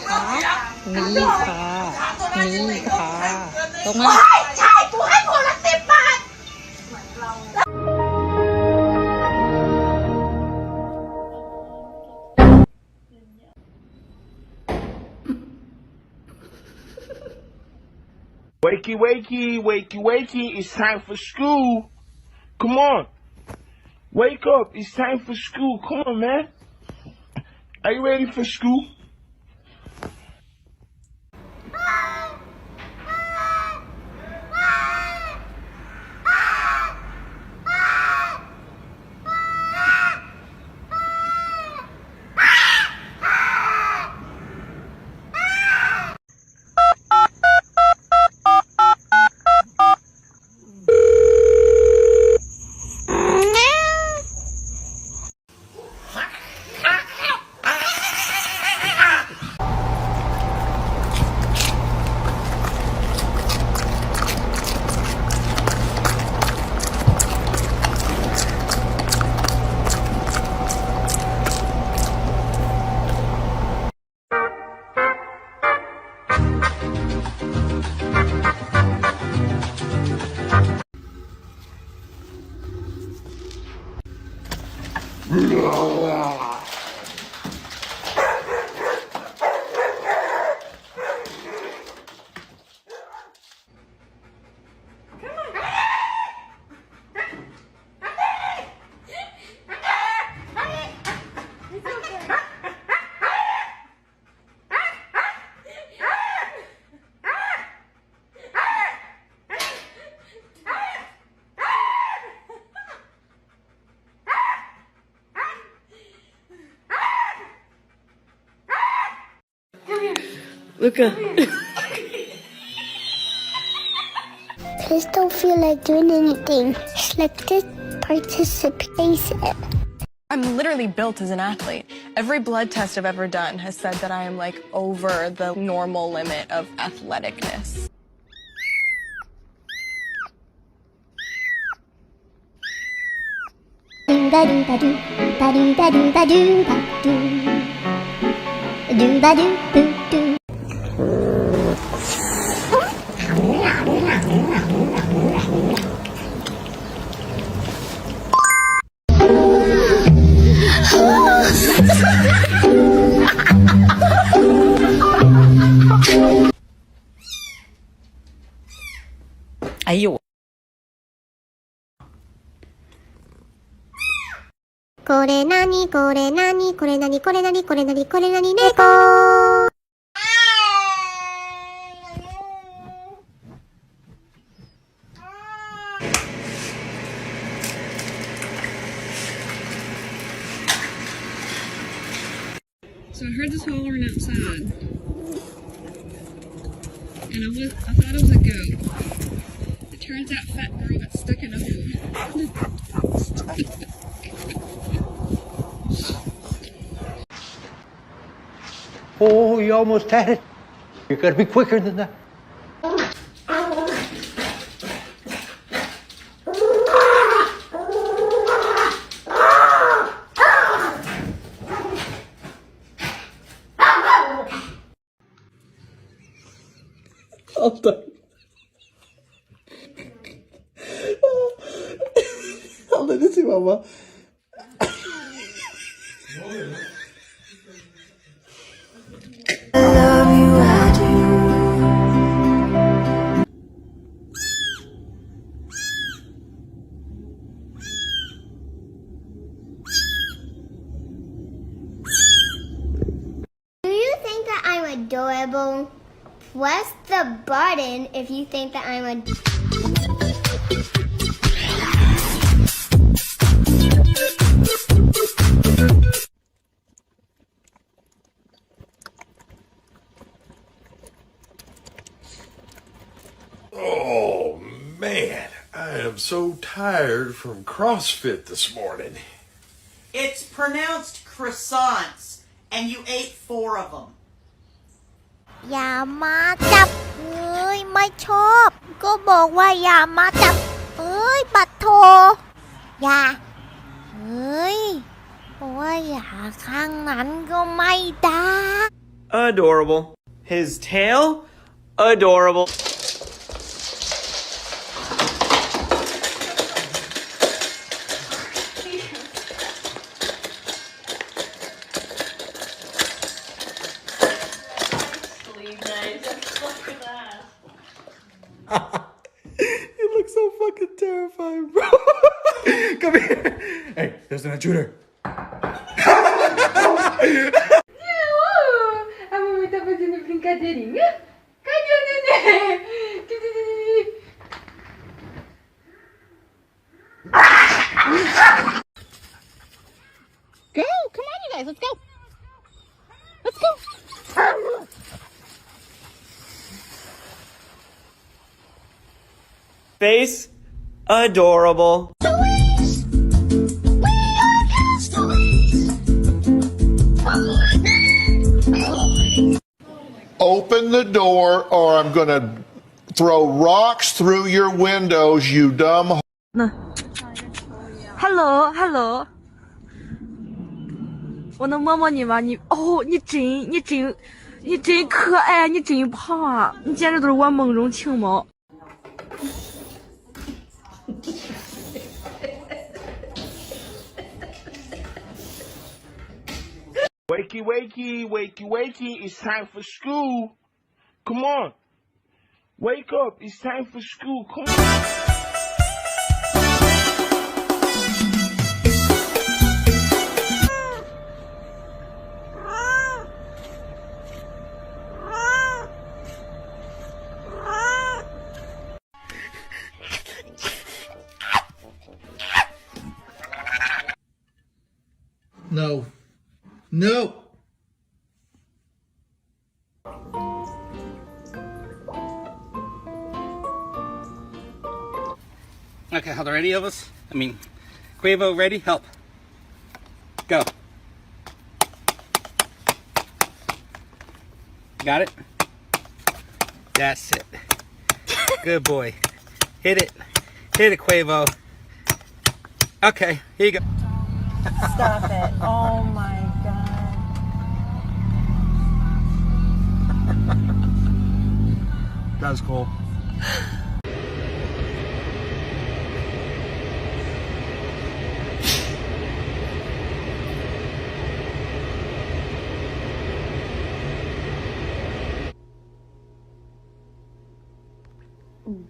คะนี่ค่ะนี่ค่ะตรงมาใช่กูให้คนละ10 บาทWakey, wakey, wakey, wakey, it's time for school. Come on. Wake up, it's time for school. Come on, man. Are you ready for school? Luca. I just don't feel like doing anything. Just like this participation. I'm literally built as an athlete. Every blood test I've ever done has said that I am like over the normal limit of athleticness. Ayo. これなにこれなにこれなにこれなにこれなにこれなに猫 So I heard this hollering outside, and I thought it was a goat. It turns out fat girl got stuck in a hole. Oh, you almost had it. You gotta be quicker than that. Habla si mamá. Do you think that I'm adorable? Press the button if you think that I'm adorable. Oh, man, I am so tired from CrossFit this morning. It's pronounced croissants, and you ate 4 of them. อย่ามาจับไม่ชอบก็บอกว่าอย่ามาจับปัดโทอย่าบอกว่าอย่าข้างนั้นก็ไม่ได้ adorable. His tail, adorable. You look so fucking terrifying, bro. Come here. Hey, there's an intruder. A mamãe tá fazendo brincadeirinha? Cadê o neném? Go! Come on, you guys, let's go! Let's go! Face, adorable. Open the door or I'm gonna throw rocks through your windows, you dumb. Hello， 我能摸摸你吗？你真可爱，你真胖啊！你简直都是我梦中情猫。Wakey, wakey, wakey, wakey, it's time for school. Come on. Wake up, it's time for school. Come on. No. No. Okay, are there any of us? I mean, Quavo, ready? Help. Go. Got it? That's it. Good boy. Hit it. Hit it, Quavo. Okay, here you go. Stop it. Oh my god. That was cool. Ooh.